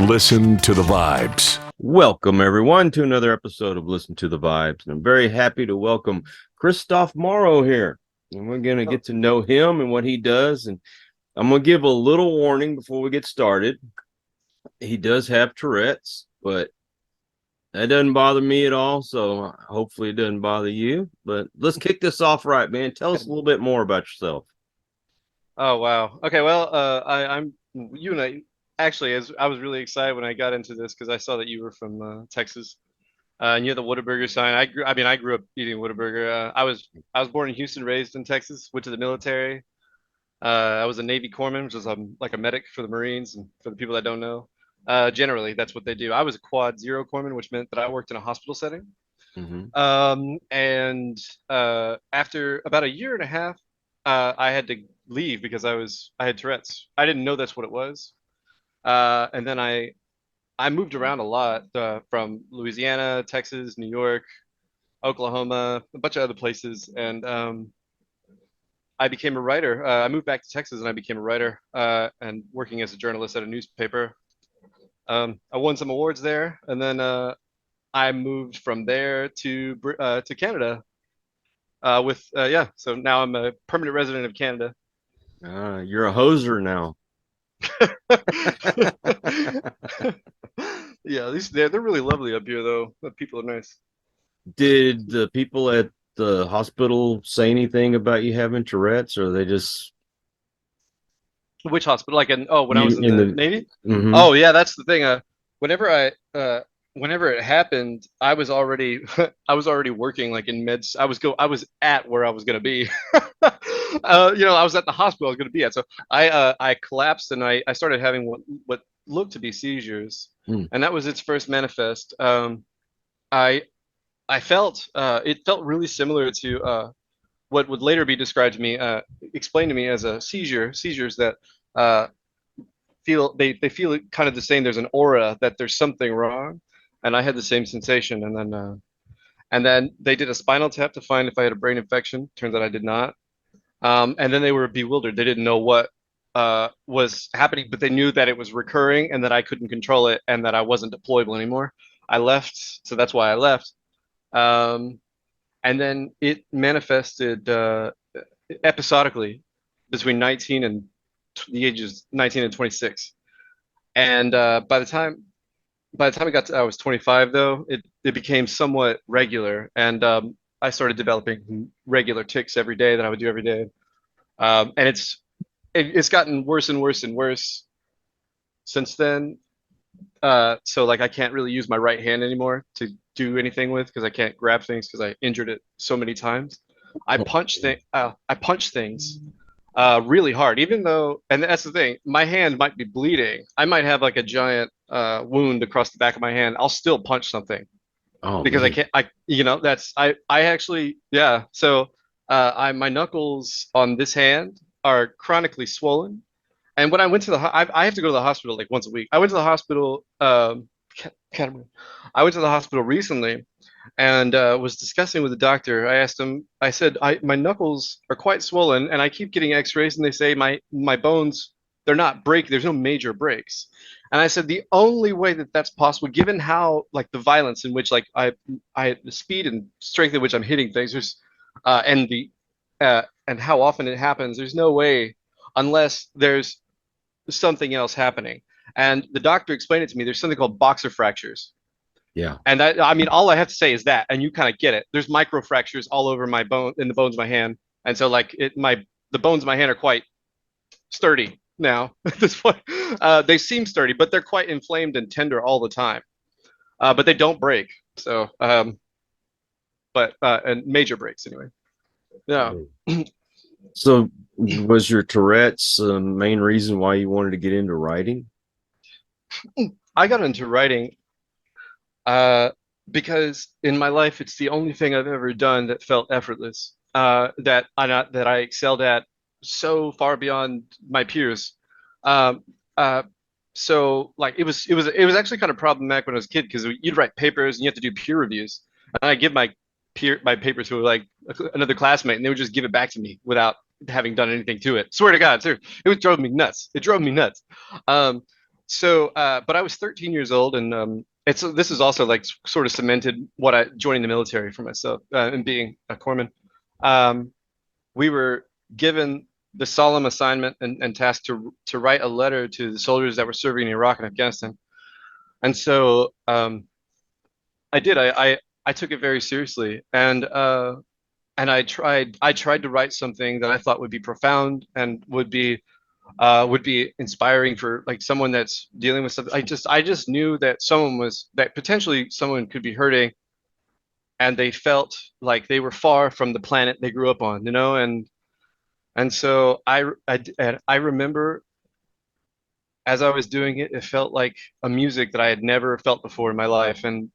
Listen to the vibes. Welcome, everyone, to another episode of Listen to the Vibes. And I'm very happy to welcome Kristof Morrow here. And we're going to get to know him and what he does. And I'm going to give a little warning before we get started. He does have Tourette's, but that doesn't bother me at all. So hopefully it doesn't bother you. But let's kick this off right, man. Tell us a little bit more about yourself. Oh wow. Okay, well, I'm you and I actually, as I was really excited when I got into this because I saw that you were from Texas, and you had the Whataburger sign. I grew up eating Whataburger. I was born in Houston, raised in Texas. Went to the military. I was a Navy corpsman, which is like a medic for the Marines. And for the people that don't know, generally that's what they do. I was a Quad Zero corpsman, which meant that I worked in a hospital setting. Mm-hmm. And after about a year and a half, I had to leave because I had Tourette's. I didn't know that's what it was. And then I moved around a lot from Louisiana, Texas, New York, Oklahoma, a bunch of other places, and I became a writer. I moved back to Texas and I became a writer and working as a journalist at a newspaper. I won some awards there, and then I moved from there to Canada yeah. So now I'm a permanent resident of Canada. You're a hoser now. Yeah, they're really lovely up here though. The people are nice. Did the people at the hospital say anything about you having Tourette's, or they just Which hospital? When I was in in the the Navy? Mhm. Oh yeah, that's the thing. Whenever I whenever it happened, I was already I was already working like in meds. I was at where I was gonna be. I was at the hospital I was gonna be at. So I collapsed and I started having what looked to be seizures, Mm. and that was its first manifest. I I felt it felt really similar to what would later be described to me, explained to me as a seizures that uh, they feel it kind of the same. There's an aura that there's something wrong, and I had the same sensation. And then they did a spinal tap to find if I had a brain infection. Turns out I did not. And then they were bewildered. They didn't know what was happening, but they knew that it was recurring and that I couldn't control it and that I wasn't deployable anymore. I left, so that's why I left. Um, and then it manifested episodically between 19 and the ages 19 and 26. And by the time I was 25 though, it became somewhat regular, and I started developing regular tics every day that I would do every day. And it's gotten worse and worse and worse since then. So like I can't really use my right hand anymore to do anything with because I can't grab things because I injured it so many times. I punch things really hard, even though, and that's the thing, my hand might be bleeding. I might have like a giant wound across the back of my hand. I'll still punch something Oh because I man. can't. I actually, yeah. So my knuckles on this hand are chronically swollen. And when I went to I have to go to the hospital like once a week. I went to the hospital. Can't remember. I went to the hospital recently and was discussing with the doctor. I asked him. I said, my knuckles are quite swollen, and I keep getting X-rays, and they say my bones, they're not break. There's no major breaks. And I said the only way that that's possible, given how like the violence in which like the speed and strength in which I'm hitting things, and the and how often it happens. There's no way unless there's something else happening. And the doctor explained it to me. There's something called boxer fractures. Yeah. And I mean, all I have to say is that, and you kind of get it. There's micro fractures all over my bone, in the bones of my hand. And so like the bones of my hand are quite sturdy now at this point. They seem sturdy, but they're quite inflamed and tender all the time. But they don't break. So, and major breaks anyway. Yeah. So was your Tourette's the main reason why you wanted to get into writing? I got into writing because in my life, it's the only thing I've ever done that felt effortless, that I excelled at so far beyond my peers. Um, uh, so like it was actually kind of problematic when I was a kid because you'd write papers and you have to do peer reviews, and I give my paper to like another classmate, and they would just give it back to me without having done anything to it. Swear to God, sir, it drove me nuts. It drove me nuts. Um, But I was 13 years old, and this is also like sort of cemented what I joining the military for myself and being a corpsman. Um, we were given the solemn assignment and tasked to write a letter to the soldiers that were serving in Iraq and Afghanistan. And so I did. I took it very seriously, and I tried to write something that I thought would be profound and would be inspiring for like someone that's dealing with something. I just knew that that potentially someone could be hurting, and they felt like they were far from the planet they grew up on, you know, and so I remember as I was doing it, it felt like a music that I had never felt before in my life, and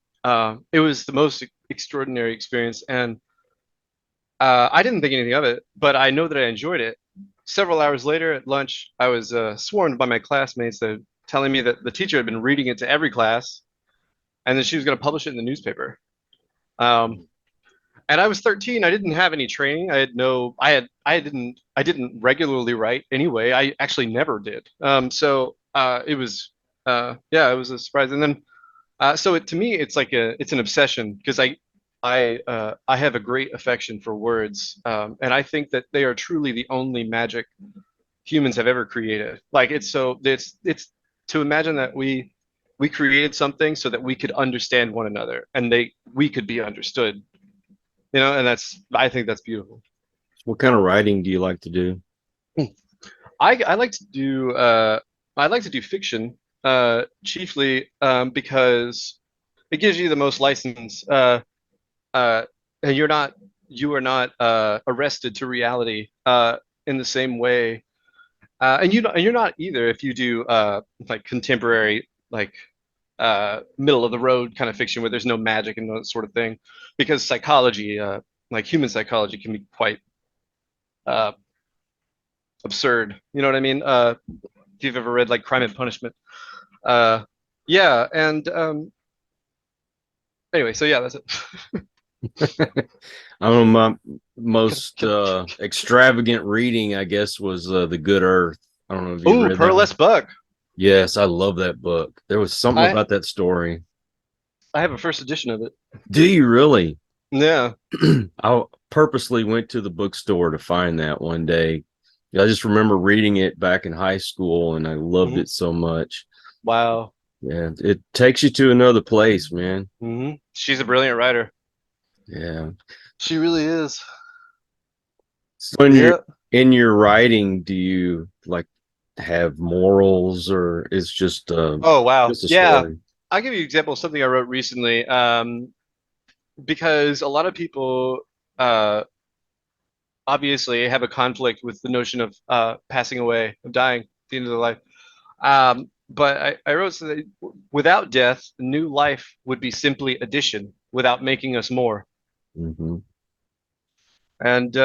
it was the most extraordinary experience. And I didn't think anything of it, but I know that I enjoyed it. Several hours later at lunch, I was swarmed by my classmates that telling me that the teacher had been reading it to every class, and then she was going to publish it in the newspaper. Um, and I was 13. I didn't have any training. I didn't regularly write anyway. I actually never did. It was, yeah, it was a surprise. And then, to me, it's an obsession because I have a great affection for words, and I think that they are truly the only magic humans have ever created. Like it's to imagine that we created something so that we could understand one another and we could be understood. You know, and I think that's beautiful. What kind of writing do you like to do? I like to do fiction, chiefly because it gives you the most license. Uh, and you are not arrested to reality in the same way. And you're not either if you do like contemporary, like middle of the road kind of fiction where there's no magic and that sort of thing, because psychology, like human psychology, can be quite uh, absurd. You know what I mean? If you've ever read like Crime and Punishment, uh, yeah. And anyway, so yeah, that's it. My most extravagant reading, I guess, was The Good Earth. I don't know if you Ooh, read that one. Pearlesque Buck. Yes, I love that book. There was something I about that story. I have a first edition of it. Do you really? Yeah. I purposely went to the bookstore to find that one day. I just remember reading it back in high school, and I loved Mhm. it so much. Wow. Yeah, it takes you to another place, man. She's a brilliant writer. Yeah. She really is. So when you're Yeah. in your writing, do you like have morals, or it's Oh, wow. just a Yeah. story? I'll give you an example of something I wrote recently. Because a lot of people uh, obviously have a conflict with the notion of passing away, of dying at the end of their life. But I wrote so that without death, new life would be simply addition without making us more. Hmm. And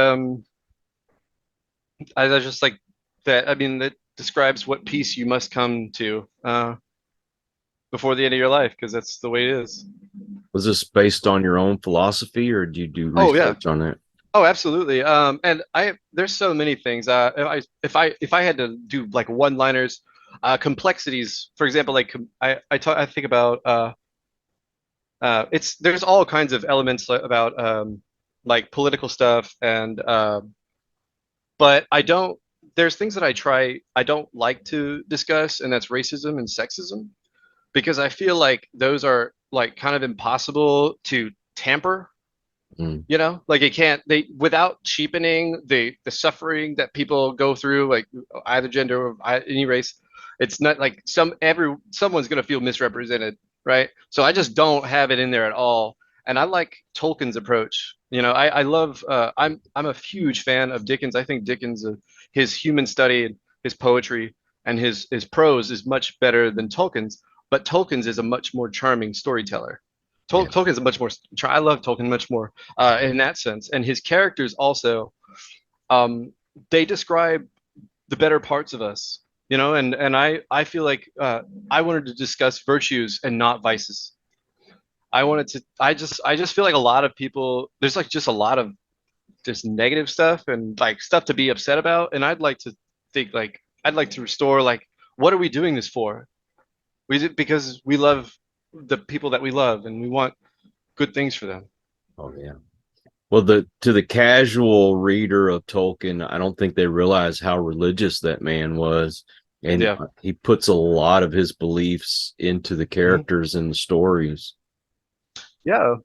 I just like that. I mean, that describes what peace you must come to before the end of your life, because that's the way it is. Was this based on your own philosophy, or do you do Oh yeah. research on that? Oh, absolutely. And there's so many things. If I had to do like one-liners, complexities, for example, like I think about it's there's all kinds of elements about like political stuff and but I don't. There's things that I don't like to discuss, and that's racism and sexism, because I feel like those are like kind of impossible to tamper. Mm. You know, like it can't they without cheapening the suffering that people go through, like either gender or any race. It's not like someone's gonna feel misrepresented, right? So I just don't have it in there at all. And I like Tolkien's approach. You know, I love I'm a huge fan of Dickens. I think Dickens his human study and his poetry and his prose is much better than Tolkien's, but Tolkien's is a much more charming storyteller. Yeah. Tolkien's a much more. I love Tolkien much more in that sense, and his characters also. Um, they describe the better parts of us, you know, and I feel like I wanted to discuss virtues and not vices. I wanted to. I just feel like a lot of people. There's like just a lot of just negative stuff and like stuff to be upset about, and I'd like to think like I'd like to restore like what are we doing this for? We did because we love the people that we love, and we want good things for them. Oh yeah. Well, to the casual reader of Tolkien, I don't think they realize how religious that man was, and Yeah. he puts a lot of his beliefs into the characters and the stories. Yeah.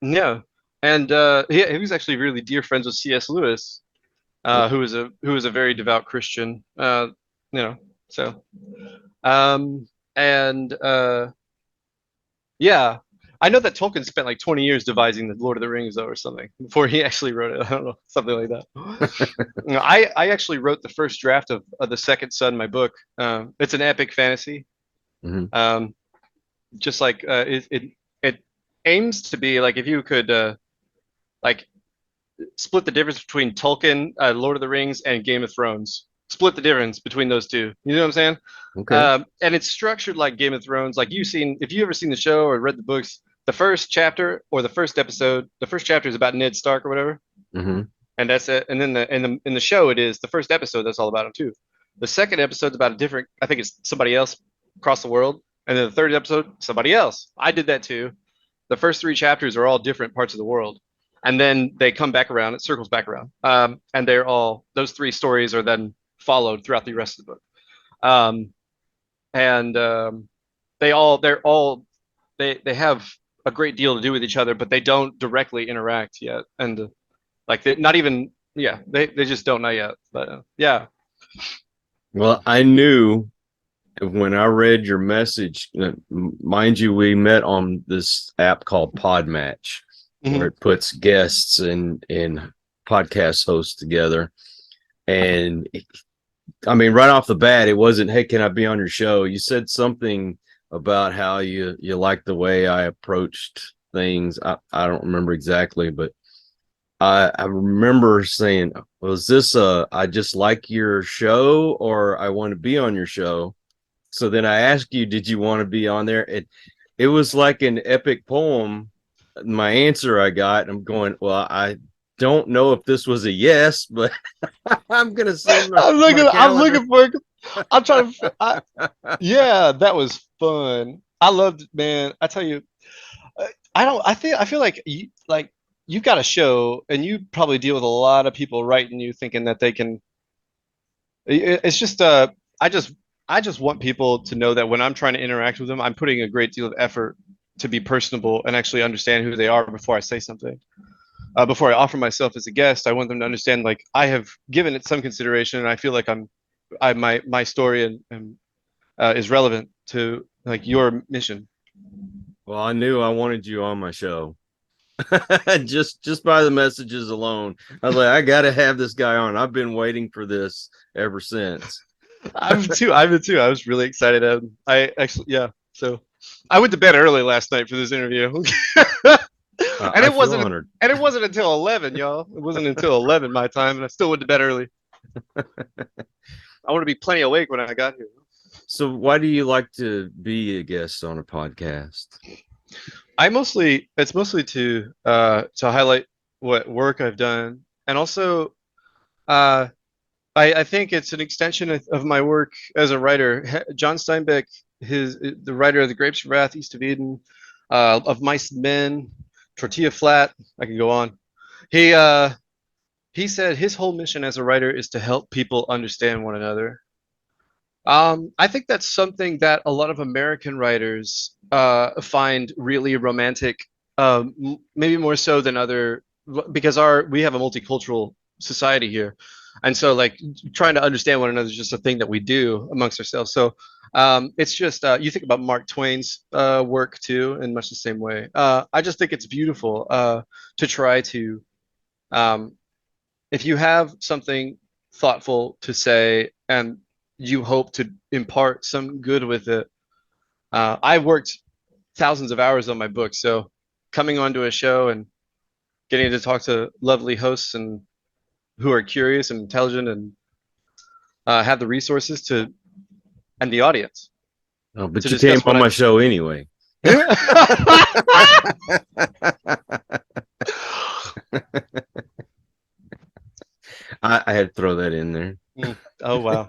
Yeah. And he was actually really dear friends with C.S. Lewis, who was a very devout Christian. You know, so um, and yeah, I know that Tolkien spent like 20 years devising the Lord of the Rings though, or something before he actually wrote it. I don't know, something like that. You know, I actually wrote the first draft of the Second Son, my book. It's an epic fantasy. Mhm. Just like it aims to be like if you could like split the difference between Tolkien, Lord of the Rings, and Game of Thrones. Split the difference between those two. You know what I'm saying? Okay. And it's structured like Game of Thrones. Like if you ever seen the show or read the books, the first chapter or the first episode, the first chapter is about Ned Stark or whatever, Hmm. and that's it. And then in the show, it is the first episode. That's all about him too. The second episode's about a different. I think it's somebody else across the world, and then the third episode, somebody else. I did that too. The first three chapters are all different parts of the world, and then they come back around. It circles back around, and they're all those three stories are then followed throughout the rest of the book. Um, and they have a great deal to do with each other, but they don't directly interact yet, and like they not even they just don't know yet. But yeah, Well, I knew when I read your message, mind you, we met on this app called Podmatch, where Mhm. it puts guests and podcast hosts together. And I mean, right off the bat, it wasn't, "Hey, can I be on your show?" You said something about how you like the way I approached things. I don't remember exactly, but I remember saying, "Was this I just like your show, or I want to be on your show?" So then I asked you, "Did you want to be on there?" It was like an epic poem. My answer I got, I'm going, "Well, I don't know if this was a yes, but I'm gonna send my I'm calendar." looking for. I'm trying to. Yeah, that was fun. I loved it, man. I tell you, I don't. I feel like you've got a show, and you probably deal with a lot of people writing you, thinking that they can. It's just I just I just want people to know that when I'm trying to interact with them, I'm putting a great deal of effort to be personable and actually understand who they are before I say something. Before I offer myself as a guest, I want them to understand like I have given it some consideration, and I feel like my story and is relevant to like your mission. Well, I knew I wanted you on my show. Just by the messages alone. I was like, I gotta have this guy on. I've been waiting for this ever since. I've been too. I was really excited. I actually, yeah. So I went to bed early last night for this interview, and I feel honored. it wasn't until 11, y'all. It wasn't until 11 my time, and I still went to bed early. I want to be plenty awake when I got here. So why do you like to be a guest on a podcast? It's mostly to highlight what work I've done, and also uh I think it's an extension of my work as a writer. John Steinbeck, the writer of The Grapes of Wrath, East of Eden, of Mice and Men, Tortilla Flat. I can go on. He uh, he said his whole mission as a writer is to help people understand one another. I think that's something that a lot of American writers find really romantic, maybe more so than other, because we have a multicultural society here, and so like trying to understand one another is just a thing that we do amongst ourselves. So it's just you think about Mark Twain's work too, in much the same way. I just think it's beautiful to try to, um, if you have something thoughtful to say and you hope to impart some good with it. I've worked thousands of hours on my book, so coming onto a show and getting to talk to lovely hosts and who are curious and intelligent and have the resources to and the audience Oh, but to you came discuss what on I. my show anyway. I had to throw that in there. Oh wow.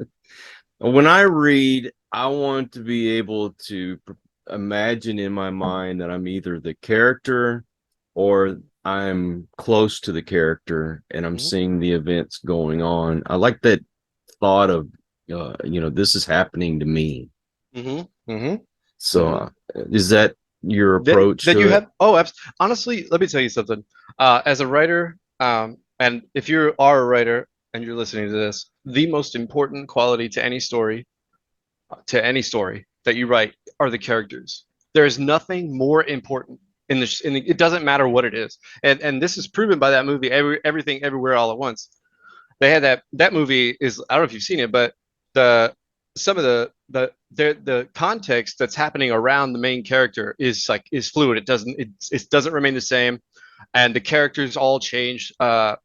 When I read, I want to be able to imagine in my mind that I'm either the character or I'm close to the character and I'm Mhm. seeing the events going on. I like that thought of, this is happening to me. Mhm. Mhm. So, Mhm. is that your That approach that to you it? have honestly, let me tell you something. As a writer, and if you are a writer and you're listening to this, the most important quality to any story that you write are the characters. There is nothing more important in this. It doesn't matter what it is, and this is proven by that movie, Everything Everywhere All at Once. They had that movie is, I don't know if you've seen it, but the some of the context that's happening around the main character is fluid. It doesn't remain the same, and the characters all change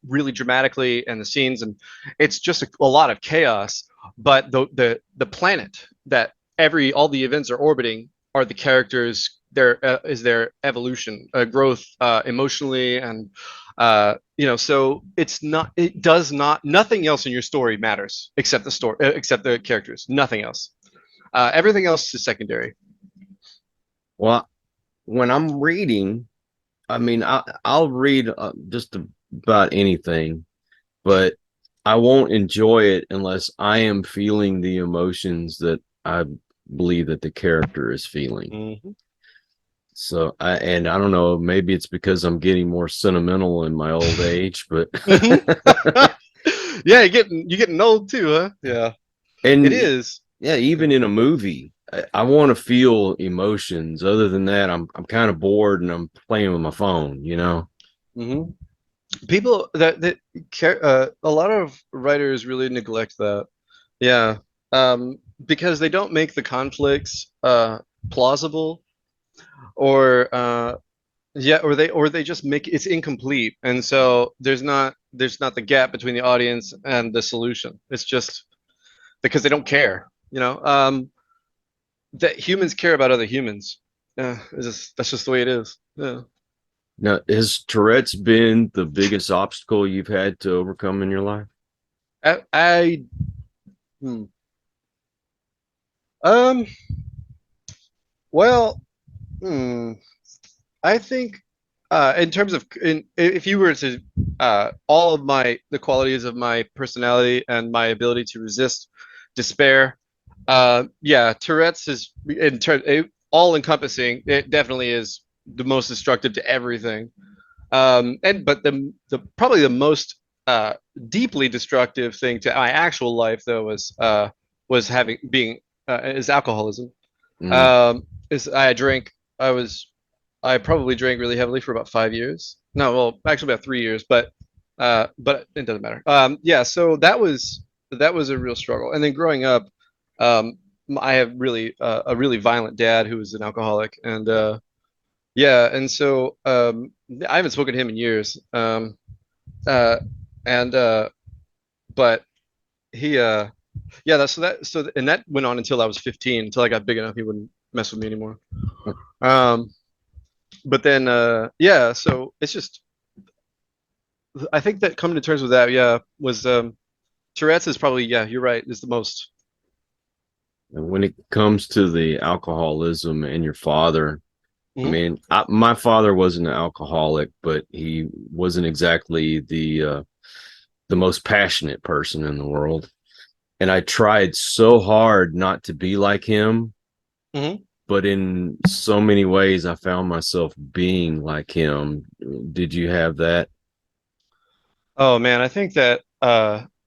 really dramatically, and the scenes, and it's just a lot of chaos. But the planet that every all the events are orbiting are the characters. There is their evolution, growth, emotionally, and so it does not, nothing else in your story matters except the story, except the characters. Nothing else. Everything else is secondary. Well, when I'm reading, I mean, I'll read just about anything, but I won't enjoy it unless I am feeling the emotions that I believe that the character is feeling. Mm-hmm. So I don't know, maybe it's because I'm getting more sentimental in my old age, but Mm-hmm. Yeah, you're getting old too, huh? Yeah, it and is. yeah, even in a movie, I want to feel emotions. Other than that, I'm kind of bored and I'm playing with my phone. Mm-hmm. People that care, a lot of writers really neglect that. Yeah, because they don't make the conflicts plausible, or yeah, or they just make it's incomplete, and so there's not the gap between the audience and the solution. It's just because they don't care, that humans care about other humans. Yeah, that's just the way it is. Yeah. Now, has Tourette's been the biggest obstacle you've had to overcome in your life? I hmm. um well, hmm, I think in terms of if you were to all of the qualities of my personality and my ability to resist despair, yeah, Tourette's is all encompassing. It definitely is the most destructive to everything. And but the probably the most uh, deeply destructive thing to my actual life though was having being is alcoholism. Mm. Um, is I drank. I was I probably drank really heavily for about 5 years. No, well, actually about 3 years, but it doesn't matter. Yeah, so that was a real struggle. And then growing up, um, I have really a really violent dad who was an alcoholic, and yeah, and so I haven't spoken to him in years. Uh, and but he yeah, and that went on until I was 15, until I got big enough he wouldn't mess with me anymore. Um, but then yeah, so it's just I think that coming to terms with that, yeah, was Tourette's is probably, yeah, you're right, is the most. And when it comes to the alcoholism and your father, I Mhm. mean, my father wasn't an alcoholic, but he wasn't exactly the most passionate person in the world. And I tried so hard not to be like him, Mhm. but in so many ways, I found myself being like him. Did you have that? Oh man, I think that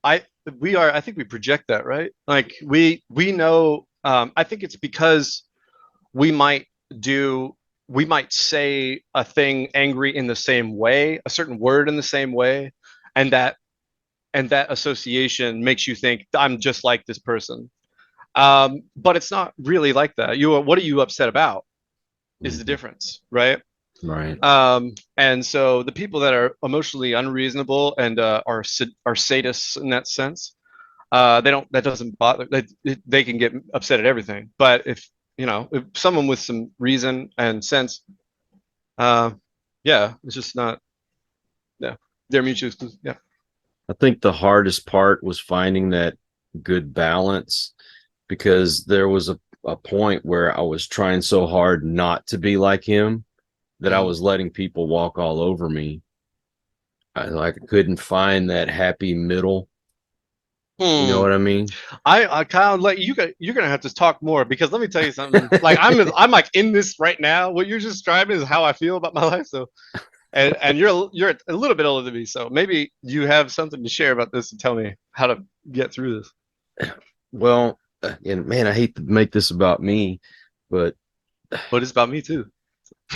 I think we project that, right? Like we know, I think it's because we might do we might say a thing angry in the same way, a certain word in the same way, and that association makes you think I'm just like this person. But it's not really like that. What are you upset about is the Mhm. difference, right? Right. And so the people that are emotionally unreasonable and are sadists in that sense, they don't that doesn't bother. They can get upset at everything. But if someone with some reason and sense, uh, yeah, it's just not. Yeah, they're mutually exclusive. Yeah. I think the hardest part was finding that good balance. because there was a point where I was trying so hard not to be like him that I was letting people walk all over me. I couldn't find that happy middle. You know what I mean? I kind of like you're gonna have to talk more because let me tell you something. Like I'm like in this right now. What you're just describing is how I feel about my life. So and you're a little bit older than me, so maybe you have something to share about this and tell me how to get through this. Well, and man, I hate to make this about me, but It's about me too.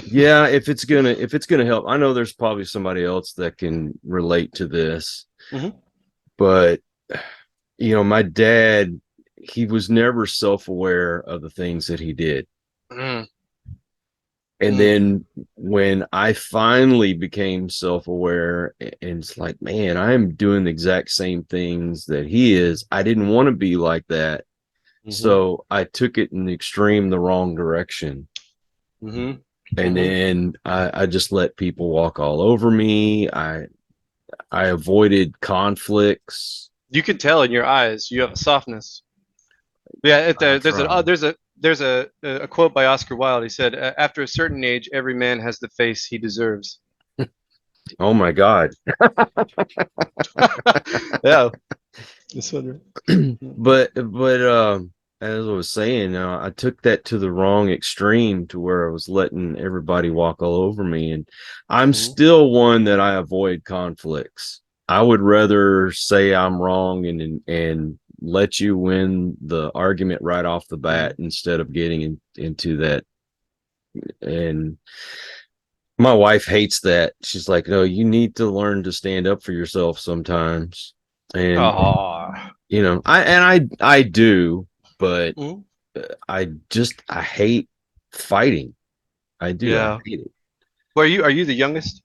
yeah, if it's gonna help, I know there's probably somebody else that can relate to this, but my dad, he was never self-aware of the things that he did. And then when I finally became self-aware, and it's like, man, I'm doing the exact same things that he is. I didn't want to be like that. So I took it in the extreme, the wrong direction. And then I just let people walk all over me. I avoided conflicts. You can tell in your eyes you have a softness. Yeah, there's a quote by Oscar Wilde. He said, "After a certain age, every man has the face he deserves." Oh my God. Yeah. But as I was saying, I took that to the wrong extreme to where I was letting everybody walk all over me, and I'm still one that I avoid conflicts. I would rather say I'm wrong and let you win the argument right off the bat instead of getting into that. And my wife hates that. She's like, no, you need to learn to stand up for yourself sometimes. And I do, but I hate fighting. I do. Yeah. I hate it. Well, are you the youngest?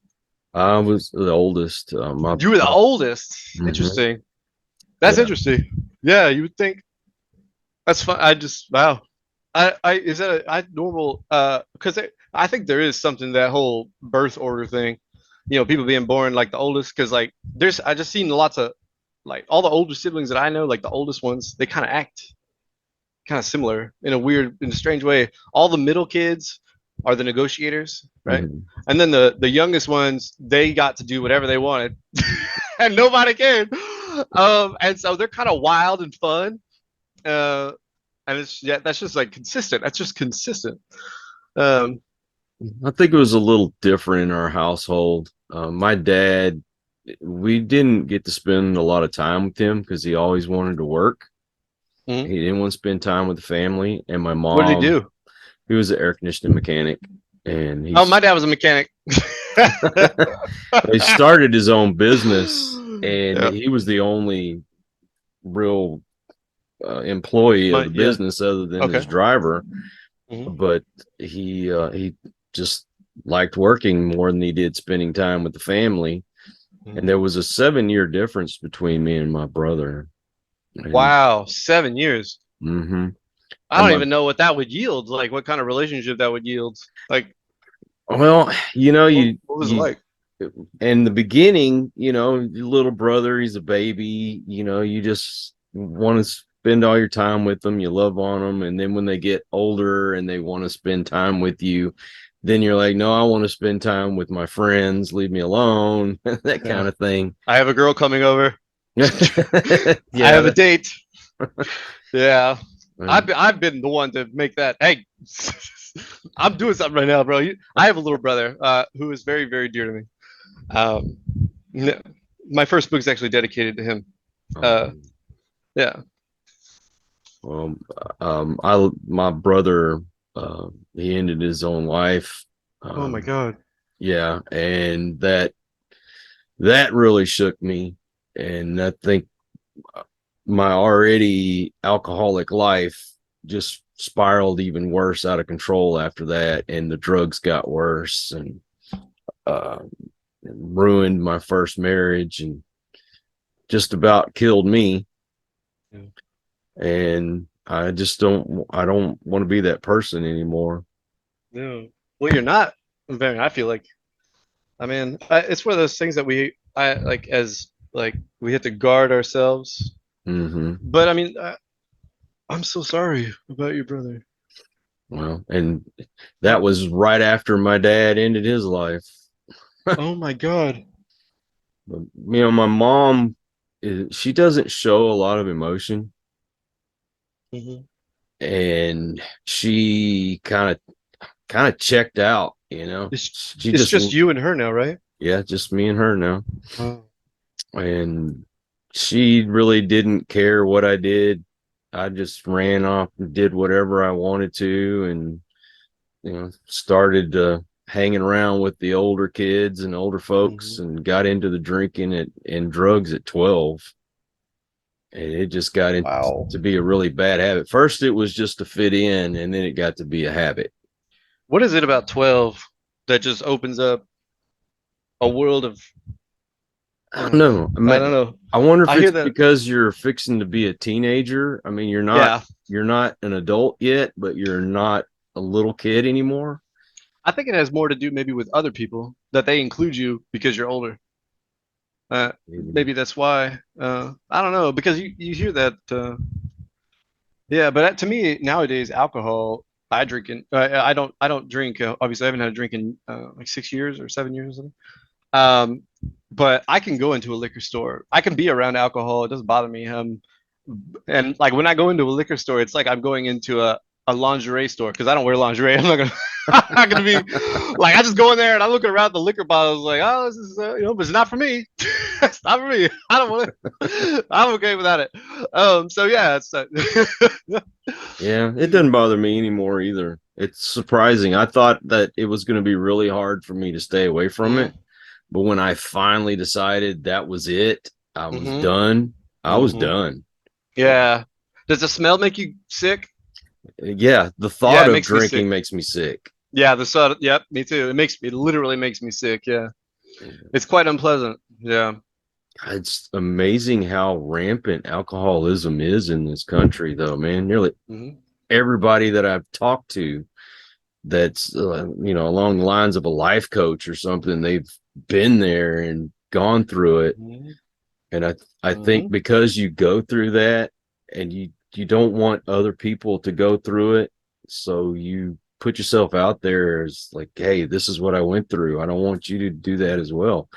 I was the oldest. You were the oldest. Interesting. That's interesting. Yeah, you would think. That's fun. Wow. Is that normal? Because I think there is something, that whole birth order thing. People being born like the oldest. Because like I just seen lots of like all the older siblings that I know, like the oldest ones, they kind of act kind of similar in a strange way. All the middle kids are the negotiators, right? And then the youngest ones, they got to do whatever they wanted, and nobody cared. And so they're kind of wild and fun. And that's just like consistent. That's just consistent. I think it was a little different in our household. My dad, we didn't get to spend a lot of time with him because he always wanted to work. He didn't want to spend time with the family. And my mom, what did he do? He was an air conditioning mechanic, and my dad was a mechanic. He started his own business, and he was the only real employee of the business other than his driver. But he just liked working more than he did spending time with the family. And there was a 7-year difference between me and my brother. Wow, 7 years. I don't even know what that would yield. Like, what kind of relationship that would yield. Like, well, what was it like? In the beginning, your little brother, he's a baby. You just want to spend all your time with them. You love on them, and then when they get older and they want to spend time with you, then you're like, no, I want to spend time with my friends. Leave me alone. That kind of thing. I have a girl coming over. I have a date. Yeah. I've been the one to make that. Hey, I'm doing something right now, bro. I have a little brother who is very, very dear to me. My first book is actually dedicated to him. Yeah. Well, my brother, he ended his own life. Oh my God. Yeah, and that really shook me, and I think my already alcoholic life just spiraled even worse out of control after that, and the drugs got worse, and ruined my first marriage and just about killed me. And I don't want to be that person anymore. No. Well, you're not. I feel like, I mean, it's one of those things that we have to guard ourselves. But I mean, I'm so sorry about your brother. Well, and that was right after my dad ended his life. Oh my God. But, my mom, she doesn't show a lot of emotion, Hmm. and she kind of checked out. She It's just, just you and her now, right? yeah, just me and her now. Oh. And she really didn't care what I did. I just ran off and did whatever I wanted to, and started hanging around with the older kids and older folks, Hmm. and got into the drinking and drugs at 12. And it just got into Wow. to be a really bad habit. First it was just to fit in, and then it got to be a habit. What is it about 12 that just opens up a world of, I don't know. I don't know. I wonder if I hear it's that. because you're fixing to be a teenager. I mean, Yeah. you're not an adult yet, but you're not a little kid anymore. I think it has more to do maybe with other people that they include you because you're older. Maybe. Maybe that's why. I don't know because you hear that. Yeah, but to me nowadays, alcohol. I drink in. I don't drink. Obviously, I haven't had a drink in like 6 years or 7 years or something. Um, but I can go into a liquor store. I can be around alcohol. It doesn't bother me. And like when I go into a liquor store, it's like I'm going into a lingerie store because I don't wear lingerie. I'm not gonna I'm not gonna be like I just go in there and I'm looking around the liquor bottles like, oh, this is but it's not for me. It's not for me. I don't want to. I'm okay without it. So yeah, it's Yeah, it doesn't bother me anymore either. It's surprising. I thought that it was going to be really hard for me to stay away from it, mm, but when I finally decided that was it, I was mm-hmm, done. I was mm-hmm. done. Yeah. Does the smell make you sick? Yeah, the Yeah, thought it of makes me drinking sick. makes me sick. Yeah, the soda. Yep, me too. It literally makes me sick. Yeah, it's quite unpleasant. Yeah. It's amazing how rampant alcoholism is in this country, though, man. Nearly Hmm. everybody that I've talked to that's, along the lines of a life coach or something, they've been there and gone through it. Hmm. And I think Hmm. because you go through that, and you don't want other people to go through it, so you put yourself out there as like, hey, this is what I went through. I don't want you to do that as well.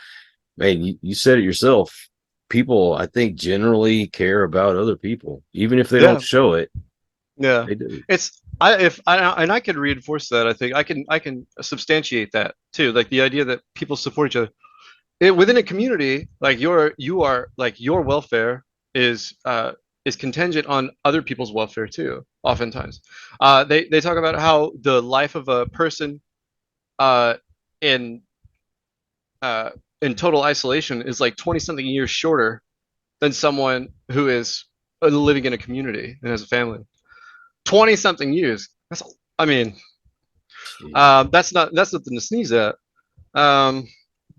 Man, you said it yourself. People, I think, generally care about other people, even if they don't Yeah. show it. Yeah. They do. It's I if I and I can reinforce that. I think I can substantiate that too. Like the idea that people support each other. Within a community, like you are like your welfare is contingent on other people's welfare too. Oftentimes, they talk about how the life of a person uh in uh, in total isolation is like 20 something years shorter than someone who is living in a community and has a family. 20 something years. I mean, that's nothing to sneeze at. Um,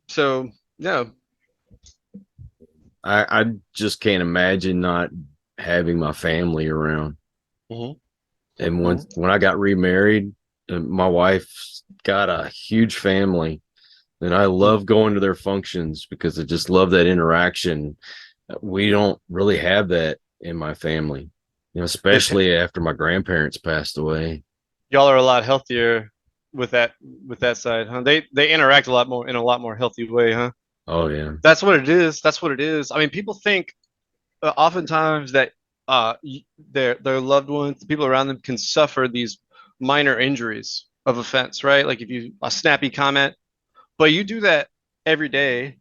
so yeah. I just can't imagine not having my family around. Hmm. And Hmm. when I got remarried, my wife's got a huge family, and I love going to their functions because I just love that interaction. We don't really have that in my family, If especially after my grandparents passed away. y'all are a lot healthier with that side, huh? They interact a lot more in a lot more healthy way, huh? Oh yeah. That's what it is. That's what it is. I mean, people think oftentimes that their loved ones, the people around them, can suffer these minor injuries of offense, right? Like if you a snappy comment, but you do that every day,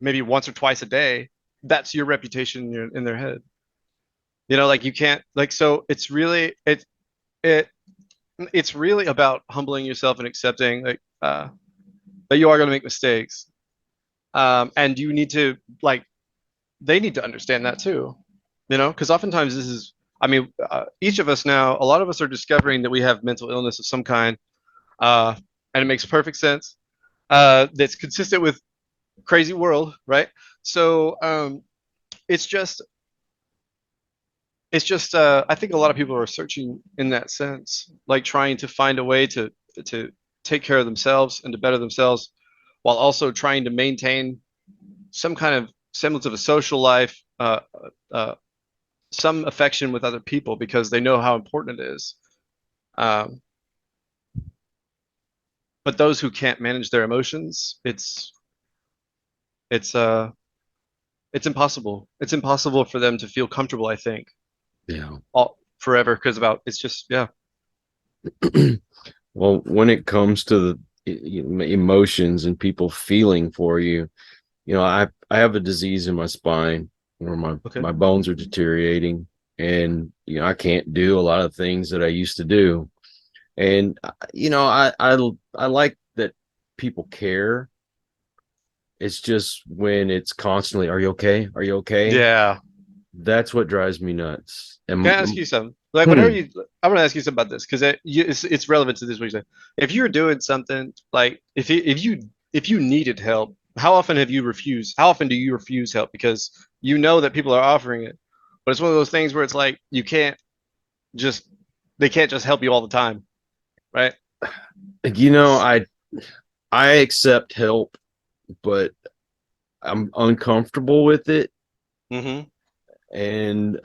maybe once or twice a day, that's your reputation in their head. Like you can't like so it it's really about humbling yourself and accepting like that you are going to make mistakes. And you need to like they need to understand that too, because oftentimes this is, I mean, each of us now, a lot of us are discovering that we have mental illness of some kind, uh, and it makes perfect sense. That's consistent with crazy world, right? So it's just, I think a lot of people are searching in that sense, like trying to find a way to take care of themselves and to better themselves, while also trying to maintain some kind of semblance of a social life, some affection with other people because they know how important it is. Um, but those who can't manage their emotions, it's uh it's impossible. It's impossible for them to feel comfortable, I think, Yeah. all forever because about it's just yeah. Well, when it comes to the emotions and people feeling for you, I have a disease in my spine where Okay. my bones are deteriorating, and I can't do a lot of things that I used to do. And I like that people care. It's just when it's constantly, "Are you okay? Are you okay?" Yeah. That's what drives me nuts. Can And I ask you something? Like, whenever hmm, you, I'm gonna ask you something about this because it's relevant to this. What you said. If you're doing something like if you needed help, how often have you refused? How often do you refuse help because you know that people are offering it, but it's one of those things where it's like you can't just they can't just help you all the time, right? you know, It's, I I accept help, but I'm uncomfortable with it. mm-hmm. And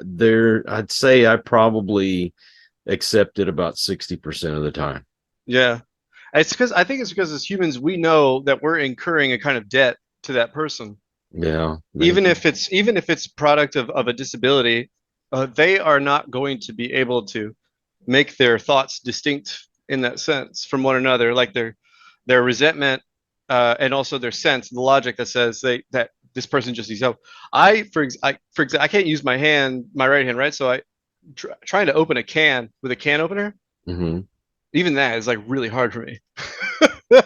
I'd say I probably accept it about 60% of the time. Yeah. It's because I think it's because as humans we know that we're incurring a kind of debt to that person. Yeah, maybe. Even if it's product of a disability, they are not going to be able to make their thoughts distinct in that sense from one another, like their resentment and also their sense, the logic that says that this person just needs help. For example, I can't use my right hand, right? So trying to open a can with a can opener, Hmm. even that is like really hard for me. You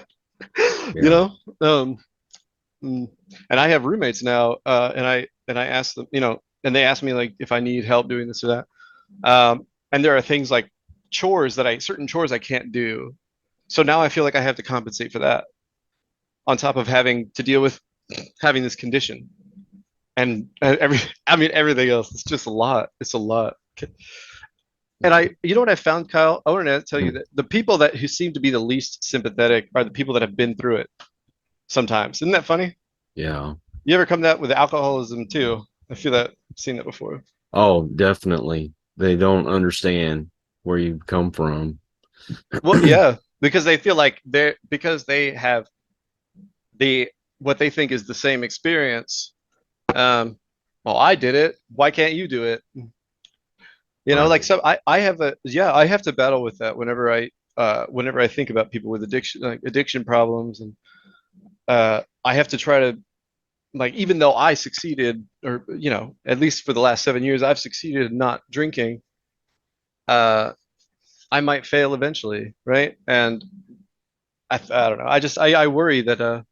Yeah. know, um, Mm. And I have roommates now, and I ask them, and they ask me like if I need help doing this or that. And there are things like certain chores I can't do. So now I feel like I have to compensate for that on top of having to deal with having this condition and I mean everything else. It's just a lot. It's a lot. And you know what I found, Kyle? I wanted to tell you that the people who seem to be the least sympathetic are the people that have been through it sometimes. Isn't that funny? Yeah. You ever come to that with alcoholism too? I feel that I've seen that before. Oh, definitely. They don't understand where you come from. Well, yeah, because they feel like because they have the what they think is the same experience. Um, well, I did it. Why can't you do it? Like Right. so I have I have to battle with that whenever I think about people with addiction problems and I have to try to like even though I succeeded or at least for the last 7 years I've succeeded in not drinking. Uh, I might fail eventually, right? And I don't know. I worry that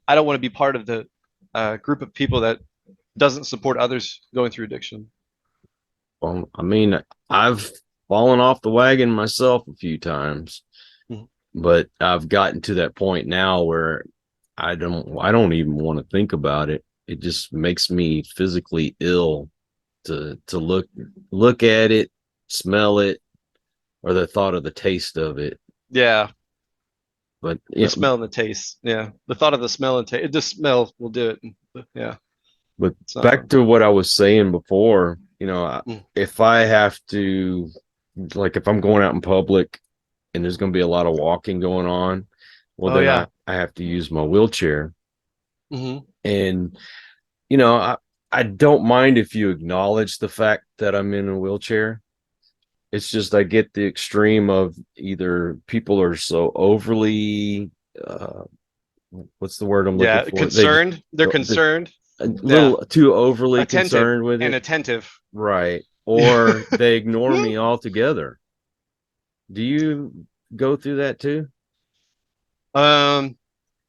I don't want to be part of the group of people that doesn't support others going through addiction. Well, I mean, I've fallen off the wagon myself a few times, Mhm. but I've gotten to that point now where I don't even want to think about it. It just makes me physically ill to look at it, smell it, or the thought of the taste of it. Yeah, But the smell and the taste. Yeah, the thought of the smell and taste. The smell will do it. Yeah, but it's not back fun. to what I was saying before, Mm. if I have to, like, if I'm going out in public and there's going to be a lot of walking going on, well, Oh then yeah. I have to use my wheelchair. Hmm. And, you know, I, I don't mind if you acknowledge the fact that I'm in a wheelchair. It's just I get the extreme of either people are so overly, uh, what's the word I'm looking Yeah, for? They just, concerned. They're they're concerned. a Yeah, little too overly attentive concerned with and it. attentive. Right. Or they ignore me altogether. Do you go through that too? um,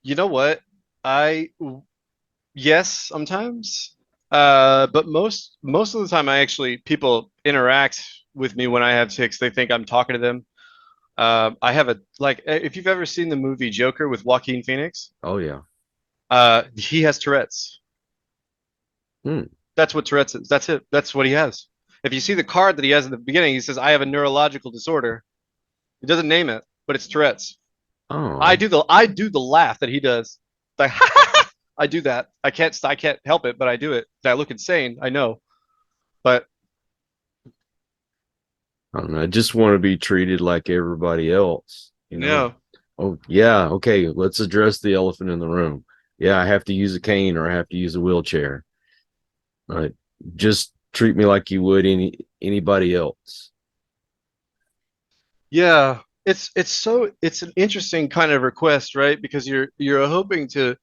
you know what? I Yes, sometimes. But most of the time, I actually people interact with me when I have tics. They think I'm talking to them. I have if you've ever seen the movie Joker with Joaquin Phoenix, Oh yeah. he has Tourette's. Hmm. That's what Tourette's is. That's it. That's what he has. If you see the card that he has at the beginning, he says, "I have a neurological disorder." He doesn't name it, but it's Tourette's. Oh. I do the laugh that he does. Like I do that. I can't help it, but I do it. I look insane. I know, but I don't know. I just want to be treated like everybody else, you know? Yeah. Oh, yeah. Okay. Let's address the elephant in the room. Yeah. I have to use a cane or I have to use a wheelchair. Just treat me like you would anybody else. Yeah. It's an interesting kind of request, right? Because you're hoping to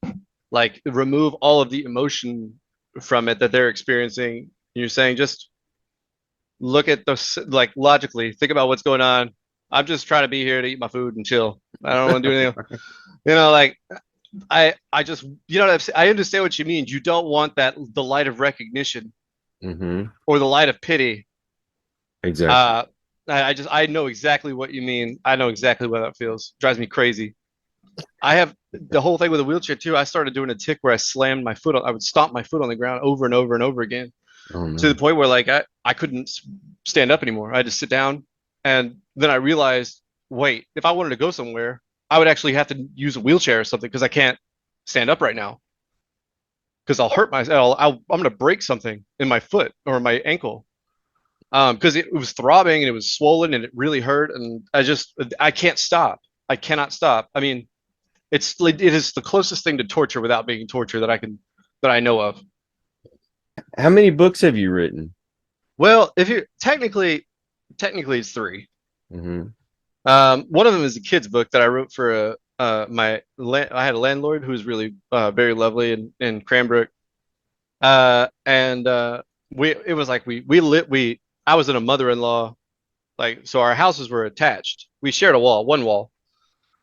like remove all of the emotion from it that they're experiencing. You're saying just look at like logically, think about what's going on. I'm just trying to be here to eat my food and chill. I don't want to do anything. Like I just I understand what you mean. You don't want the light of recognition Mm-hmm. or the light of pity. Exactly. Uh, I know exactly what you mean. I know exactly what that feels. Drives me crazy. I have the whole thing with a wheelchair too. I started doing a tick where I would stomp my foot on the ground over and over and over again Oh to the no. point where like I couldn't stand up anymore. I had to sit down, and then I realized, wait, if I wanted to go somewhere, I would actually have to use a wheelchair or something because I can't stand up right now because I'll hurt myself. I'm gonna break something in my foot or my ankle because it was throbbing and it was swollen and it really hurt, and I can't stop. I cannot stop. I mean, it is the closest thing to torture without being torture that I know of. How many books have you written? Well, if you technically it's three. Mm-hmm. One of them is a kid's book that I wrote for I had a landlord who was really very lovely in Cranbrook. And we it was like we I was in a mother-in-law, like, so our houses were attached. We shared one wall.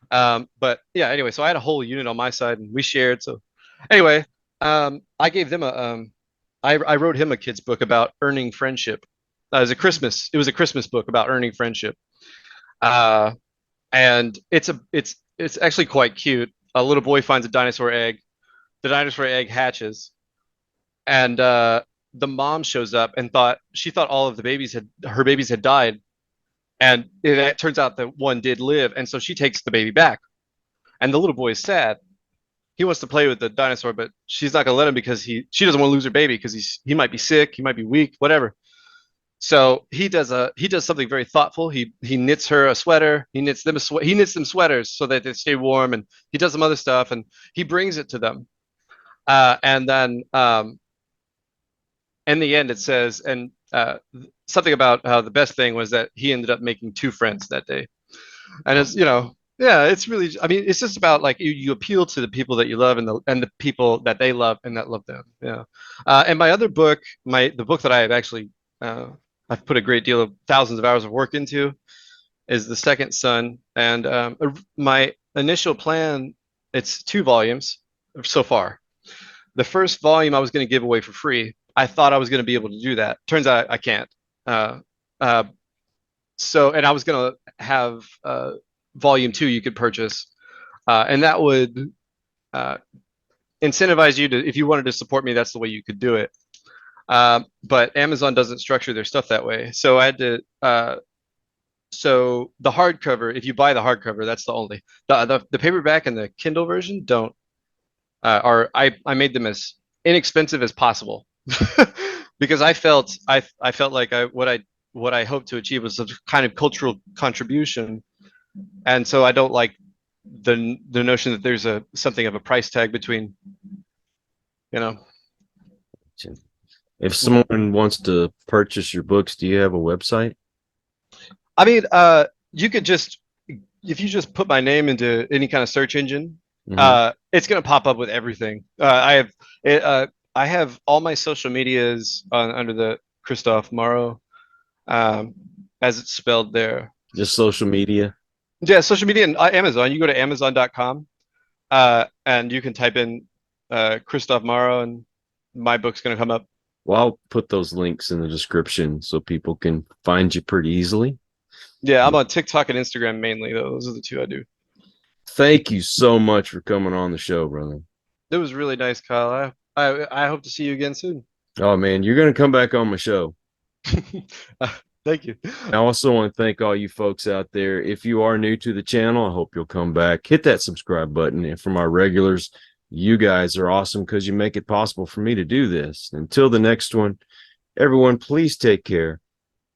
But yeah, anyway, so I had a whole unit on my side and we shared. So anyway, I gave them I wrote him a kid's book about earning friendship. It was a Christmas book about earning friendship. Uh, and it's actually quite cute. A little boy finds a dinosaur egg. The dinosaur egg hatches, and the mom shows up and she thought all of her babies had died, and it turns out that one did live, and so she takes the baby back. And the little boy is sad. He wants to play with the dinosaur, but she's not gonna let him because she doesn't want to lose her baby because he might be sick, he might be weak, whatever. So he does something very thoughtful. He knits her a sweater. He knits them sweaters so that they stay warm, and he does some other stuff, and he brings it to them. And then in the end, it says something about how the best thing was that he ended up making two friends that day. And it's yeah, it's really, I mean, it's just about like you appeal to the people that you love and the people that they love and that love them. Yeah. And my other book, the book that I have actually I've put a great deal of thousands of hours of work into is The Second Son. And my initial plan, it's 2 volumes so far. The first volume I was going to give away for free. I thought I was going to be able to do that. Turns out I can't. Uh, and I was going to have volume 2 you could purchase, and that would incentivize you to, if you wanted to support me, that's the way you could do it. But Amazon doesn't structure their stuff that way. So I had to. So the hardcover, if you buy the hardcover, that's the only the paperback and the Kindle version don't. I made them as inexpensive as possible because I felt like what I hoped to achieve was some kind of cultural contribution, and so I don't like the notion that there's something of a price tag between, you know. If someone wants to purchase your books, do you have a website? I mean, you could if you just put my name into any kind of search engine, it's gonna pop up with everything. I have all my social medias under the Kristof Morrow, as it's spelled there. Just social media. Yeah, social media and Amazon. You go to Amazon.com, and you can type in Kristof Morrow, and my book's gonna come up. Well, I'll put those links in the description so people can find you pretty easily. Yeah, I'm on TikTok and Instagram mainly, though. Those are the two I do. Thank you so much for coming on the show, brother. It was really nice, Kyle. I hope to see you again soon. Oh man, you're gonna come back on my show. Thank you. I also want to thank all you folks out there. If you are new to the channel, I hope you'll come back. Hit that subscribe button. And from our regulars, you guys are awesome because you make it possible for me to do this. Until the next one, everyone, please take care.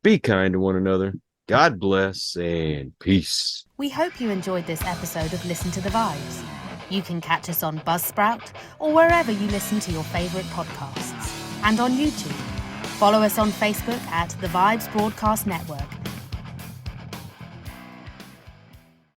Be kind to one another. God bless and peace. We hope you enjoyed this episode of Listen to the Vibes. You can catch us on Buzzsprout or wherever you listen to your favourite podcasts. And on YouTube. Follow us on Facebook at The Vibes Broadcast Network